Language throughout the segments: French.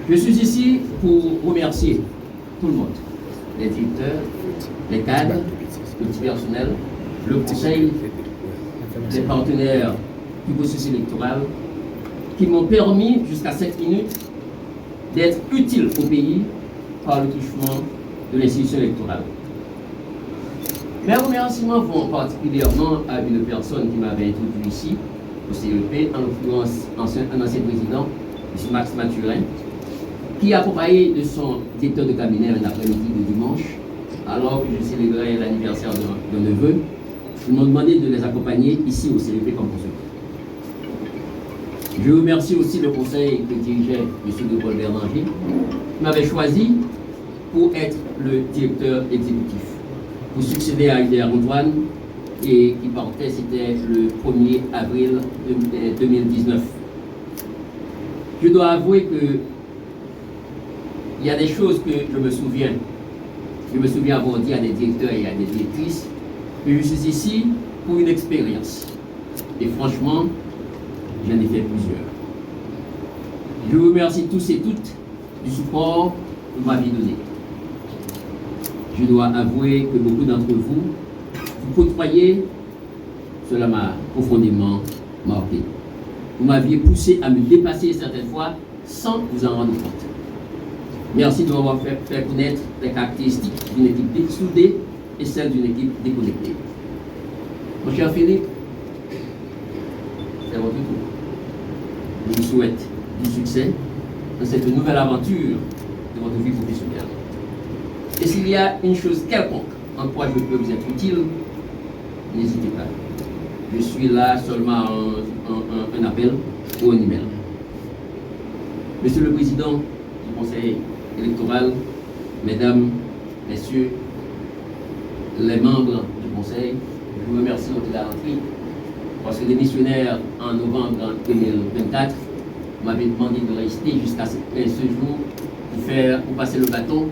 Je suis ici pour remercier tout le monde, les directeurs, les cadres, le petit personnel, le conseil, les partenaires du processus électoral qui m'ont permis jusqu'à 5 minutes d'être utile au pays par le touchement de l'institution électorale. Mes remerciements vont particulièrement à une personne qui m'avait introduit ici, au CEP, en l'occurrence un ancien président, M. Max Mathurin, qui accompagné de son directeur de cabinet un après-midi de dimanche, alors que je célébrais l'anniversaire d'un neveu, ils m'ont demandé de les accompagner ici au CEP comme consul. Je remercie aussi le conseil que dirigeait M. de Paul Bernanger, qui m'avait choisi pour être le directeur exécutif, pour succéder à Hubert Antoine, et qui partait, c'était le 1er avril 2019. Je dois avouer que il y a des choses que je me souviens avoir dit à des directeurs et à des directrices, mais je suis ici pour une expérience. Et franchement, j'en ai fait plusieurs. Je vous remercie tous et toutes du support que vous m'avez donné. Je dois avouer que beaucoup d'entre vous côtoyez, cela m'a profondément marqué. Vous m'aviez poussé à me dépasser certaines fois sans vous en rendre compte. Merci de m'avoir fait connaître les caractéristiques d'une équipe soudée et celles d'une équipe déconnectée. Mon cher Philippe, c'est votre tour. Je vous souhaite du succès dans cette nouvelle aventure de votre vie professionnelle. Et s'il y a une chose quelconque en quoi je peux vous être utile, n'hésitez pas. Je suis là seulement un appel ou un email. Monsieur le Président du Conseil électoral, Mesdames, Messieurs, les membres du Conseil, je vous remercie de votre garantie parce que les missionnaires en novembre 2024 m'avaient demandé de rester jusqu'à ce jour pour passer le bâton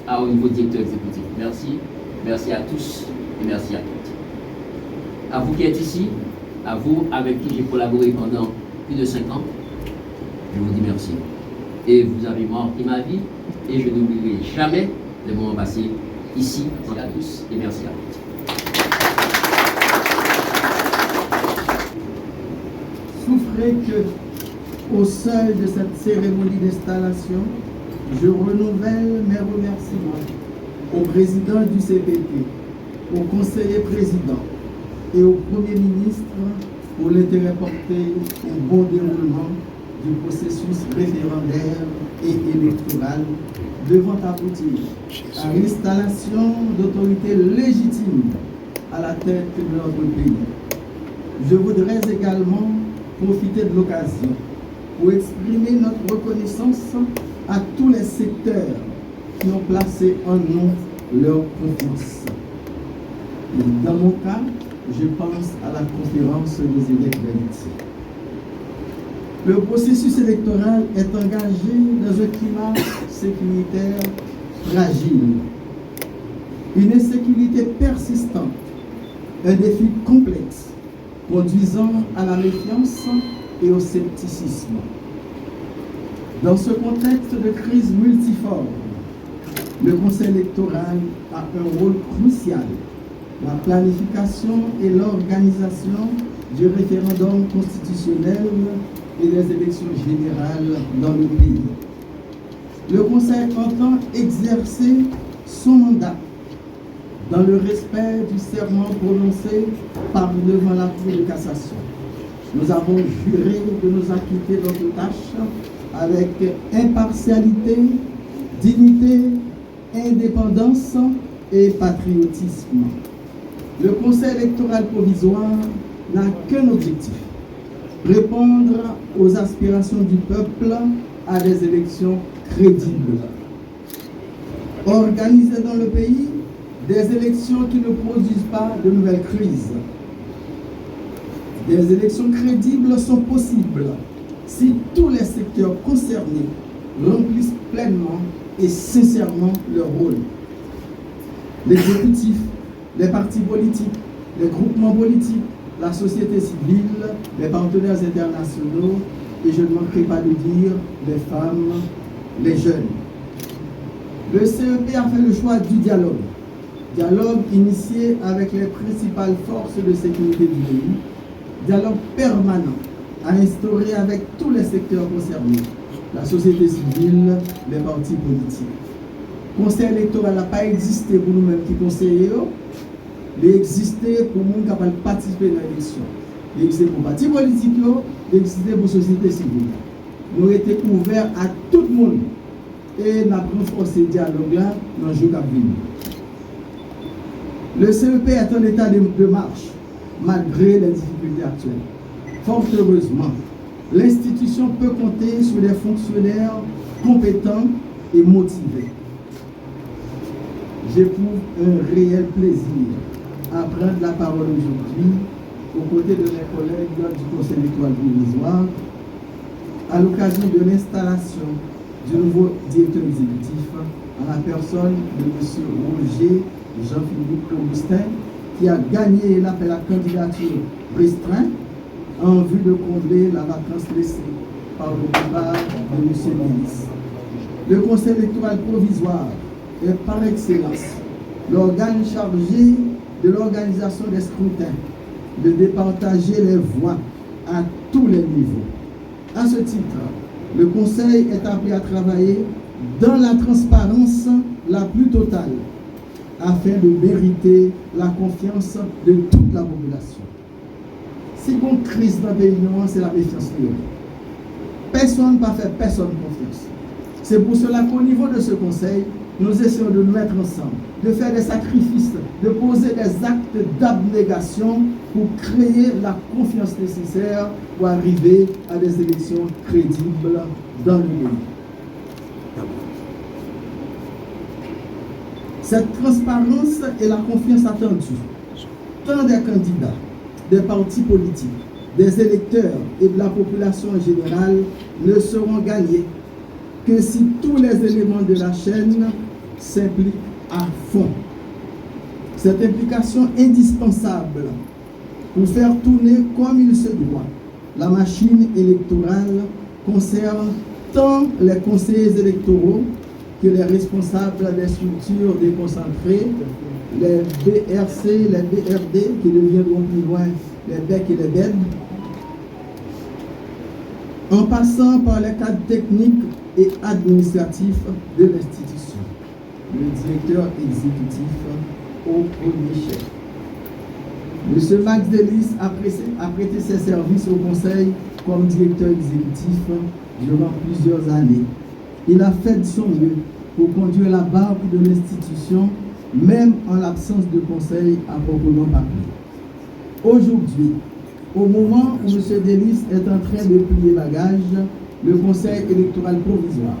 au niveau directeur exécutif. Merci, merci à tous et merci à toutes. À vous qui êtes ici, à vous avec qui j'ai collaboré pendant plus de 5 ans, je vous dis merci. Et vous avez marqué ma vie et je n'oublierai jamais les moments passés ici. Merci à tous et merci à toutes. Souffrez que, au seuil de cette cérémonie d'installation, je renouvelle mes remerciements au président du CPP, au conseiller président et au Premier ministre pour l'intérêt porté au bon déroulement du processus référendaire et électoral devant aboutir à l'installation d'autorités légitimes à la tête de notre pays. Je voudrais également profiter de l'occasion pour exprimer notre reconnaissance à tous les secteurs qui ont placé en nous leur confiance. Et dans mon cas, je pense à la conférence des évêques d'Haïti. Le processus électoral est engagé dans un climat sécuritaire fragile. Une insécurité persistante, un défi complexe, conduisant à la méfiance et au scepticisme. Dans ce contexte de crise multiforme, le Conseil électoral a un rôle crucial. La planification et l'organisation du référendum constitutionnel et des élections générales dans le pays. Le Conseil entend exercer son mandat dans le respect du serment prononcé devant la Cour de cassation. Nous avons juré de nous acquitter de notre tâche avec impartialité, dignité, indépendance et patriotisme. Le Conseil électoral provisoire n'a qu'un objectif: répondre aux aspirations du peuple à des élections crédibles. Organiser dans le pays des élections qui ne produisent pas de nouvelles crises. Des élections crédibles sont possibles si tous les secteurs concernés remplissent pleinement et sincèrement leur rôle. L'exécutif, les partis politiques, les groupements politiques, la société civile, les partenaires internationaux et je ne manquerai pas de dire les femmes, les jeunes. Le CEP a fait le choix du dialogue. Dialogue initié avec les principales forces de sécurité du pays. Dialogue permanent à instaurer avec tous les secteurs concernés, la société civile, les partis politiques. Le conseil électoral n'a pas existé pour nous-mêmes qui conseillons, il existait pour nous qui ont participé à l'élection. Il existait pour les partis politiques, il existait pour la société civile. Nous étions ouverts à tout le monde et nous avons renforcé le dialogue là dans le jour qui vient. Le CEP est en état de marche, malgré les difficultés actuelles. Fort heureusement, l'institution peut compter sur des fonctionnaires compétents et motivés. J'éprouve un réel plaisir à prendre la parole aujourd'hui aux côtés de mes collègues du Conseil électoral provisoire à l'occasion de l'installation du nouveau directeur exécutif en la personne de M. Roger Jean-Philippe Augustin, qui a gagné l'appel à candidature restreint en vue de combler la vacance laissée par le départ de M. Mélis. Le Conseil électoral provisoire est par excellence l'organe chargé de l'organisation des scrutins, de départager les voix à tous les niveaux. À ce titre, le Conseil est appelé à travailler dans la transparence la plus totale afin de mériter la confiance de toute la population. Si une crise dans le pays, c'est la méfiance. Personne ne peut faire personne confiance. C'est pour cela qu'au niveau de ce Conseil, nous essayons de nous mettre ensemble, de faire des sacrifices, de poser des actes d'abnégation pour créer la confiance nécessaire pour arriver à des élections crédibles dans le pays. Cette transparence et la confiance attendue, tant des candidats, des partis politiques, des électeurs et de la population en général, ne seront gagnés que si tous les éléments de la chaîne s'impliquent à fond. Cette implication indispensable pour faire tourner comme il se doit la machine électorale concerne tant les conseillers électoraux que les responsables des structures déconcentrées, les BRC, les BRD, qui deviendront plus loin les BEC et les BED, en passant par les cadres techniques et administratifs de l'institution, le directeur exécutif au premier chef. M. Max Delis a prêté ses services au Conseil comme directeur exécutif durant plusieurs années. Il a fait de son mieux pour conduire la barque de l'institution, même en l'absence de conseil à proprement parler. Aujourd'hui, au moment où M. Delis est en train de plier bagage, le Conseil électoral provisoire,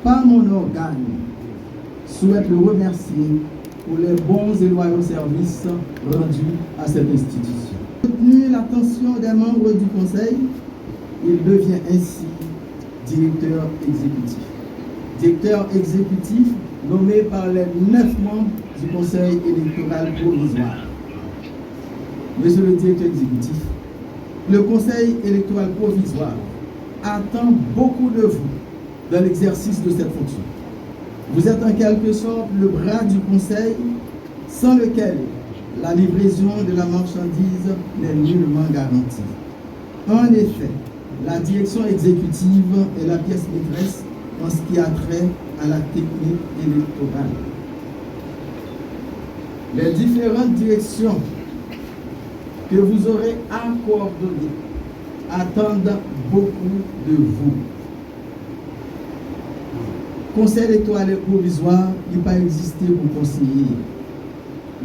par mon organe, souhaite le remercier pour les bons et loyaux services rendus à cette institution. Tenu l'attention des membres du Conseil, il devient ainsi directeur exécutif. Directeur exécutif nommé par les 9 membres du Conseil électoral provisoire. Monsieur le directeur exécutif, le Conseil électoral provisoire attend beaucoup de vous dans l'exercice de cette fonction. Vous êtes en quelque sorte le bras du Conseil sans lequel la livraison de la marchandise n'est nullement garantie. En effet, la direction exécutive est la pièce maîtresse en ce qui a trait à la technique électorale. Les différentes directions que vous aurez à coordonner attendent beaucoup de vous. Conseil électoral provisoire, il n'a pas existé pour conseiller.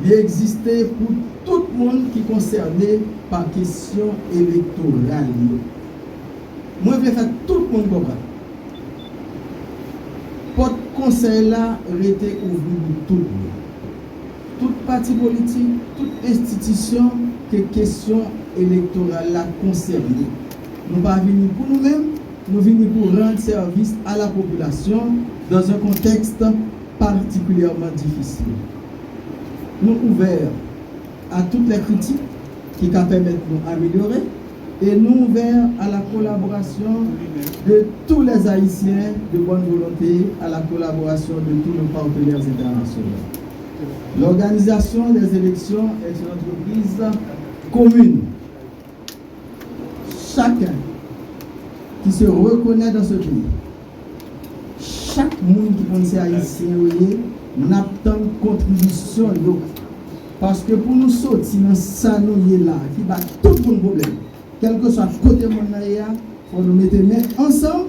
Il existait pour tout le monde qui est concerné par question électorale. Moi, je vais faire tout le monde comprendre. Votre conseil là était ouvert pour tout le monde. Toute parti politique, toute institution que question électorale la concernée. Nous ne pas venir pour nous-mêmes, nous venons pour rendre service à la population dans un contexte particulièrement difficile. Nous ouverts à toutes les critiques qui permettent de nous améliorer et nous ouverts à la collaboration de tous les Haïtiens de bonne volonté, à la collaboration de tous nos partenaires internationaux. L'organisation des élections est une entreprise commune. Chacun qui se reconnaît dans ce pays, chaque monde qui pense haïtien, n'a pas de contribution. Parce que pour nous sortir dans ça, nous là, qui bat tout le problème, quel que soit le côté de mon il faut nous mettre ensemble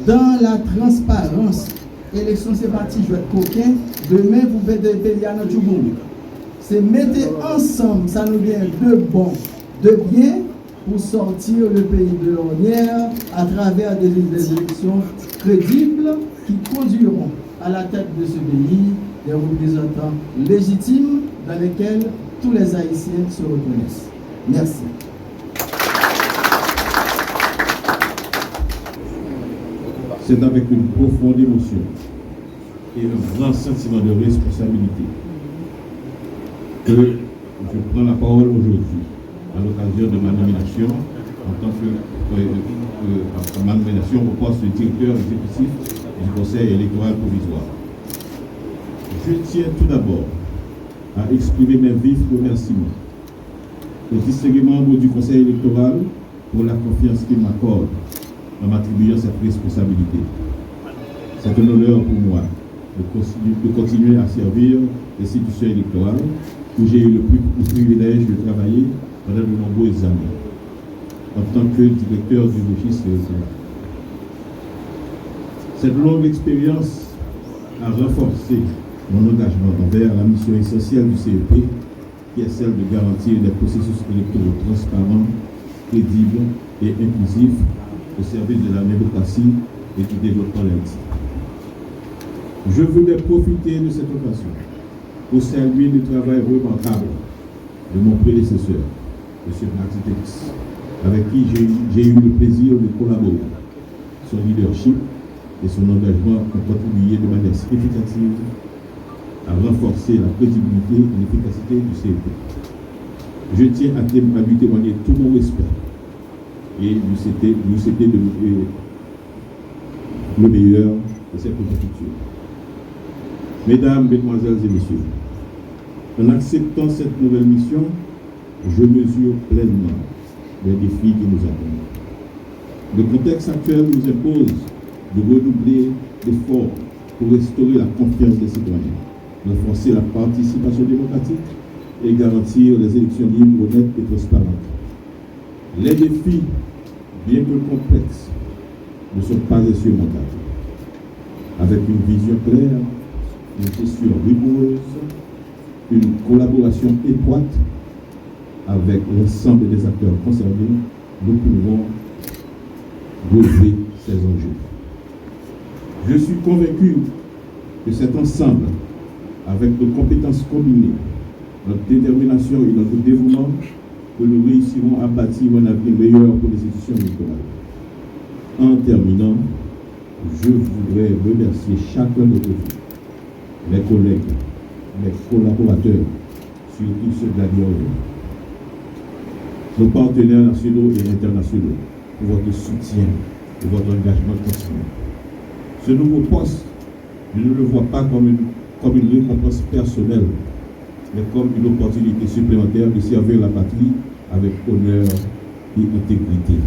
dans la transparence. Élection, c'est parti, je vais être coquin. Demain, vous pouvez payer à notre monde. C'est mettre ensemble, ça nous vient de bon, de bien, pour sortir le pays de l'ornière à travers des élections crédibles qui conduiront à la tête de ce pays des représentants légitimes dans lesquels tous les Haïtiens se reconnaissent. Merci. C'est avec une profonde émotion et un grand sentiment de responsabilité que je prends la parole aujourd'hui à l'occasion de ma nomination en tant que ma nomination au poste de directeur exécutif du Conseil électoral provisoire. Je tiens tout d'abord à exprimer mes vifs remerciements aux distingués membres du Conseil électoral pour la confiance qu'ils m'accordent en m'attribuant cette responsabilité. C'est un honneur pour moi de continuer à servir l'institution électorale où j'ai eu le privilège de travailler pendant de nombreuses années en tant que directeur du registre électoral. Cette longue expérience a renforcé mon engagement envers la mission essentielle du CEP, qui est celle de garantir des processus électoraux transparents, crédibles et inclusifs au service de la démocratie et du développement de l'Haïti. Je voulais profiter de cette occasion pour saluer le travail remarquable de mon prédécesseur, M. Martitex, avec qui j'ai eu le plaisir de collaborer. Son leadership et son engagement ont contribué de manière significative à renforcer la crédibilité et l'efficacité du CEP. Je tiens à lui témoigner tout mon respect et lui souhaiter le meilleur de ses futures. Mesdames, Mesdemoiselles et Messieurs, en acceptant cette nouvelle mission, je mesure pleinement les défis qui nous attendent. Le contexte actuel nous impose de redoubler d'efforts pour restaurer la confiance des citoyens, renforcer la participation démocratique et garantir les élections libres, honnêtes et transparentes. Les défis, bien que complexes, ne sont pas insurmontables. Avec une vision claire, une gestion rigoureuse, une collaboration étroite avec l'ensemble des acteurs concernés, nous pouvons relever ces enjeux. Je suis convaincu que cet ensemble, avec nos compétences combinées, notre détermination et notre dévouement, que nous réussirons à bâtir un avenir meilleur pour les institutions électorales. En terminant, je voudrais remercier chacun d'entre vous, mes collègues, mes collaborateurs, surtout ceux de la DIRE, nos partenaires nationaux et internationaux, pour votre soutien et votre engagement continu. Ce nouveau poste, je ne le vois pas comme une récompense personnelle, mais comme une opportunité supplémentaire de servir la patrie avec honneur et intégrité.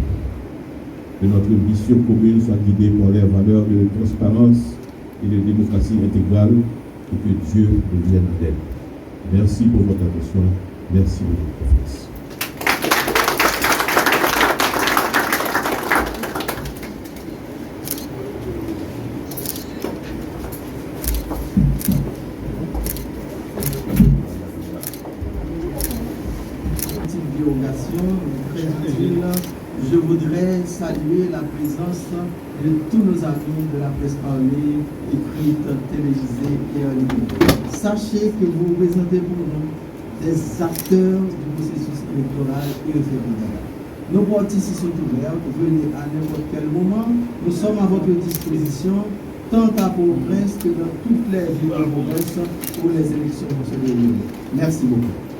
Que notre mission commune soit guidée par les valeurs de transparence et de démocratie intégrale et que Dieu nous vienne en aide. Merci pour votre attention. Merci pour votre confiance. Petite dérogation très utile. Je voudrais saluer la présence de tous nos amis de la presse parlée, écrite, télévisée et en ligne. Sachez que vous représentez pour nous des acteurs du processus électoral et référendaire. Nos portes ici sont ouvertes, venez à n'importe quel moment. Nous sommes à votre disposition, tant à Port-au-Prince que dans toutes les villes de Port-au-Prince où les élections vont se dérouler. Merci beaucoup.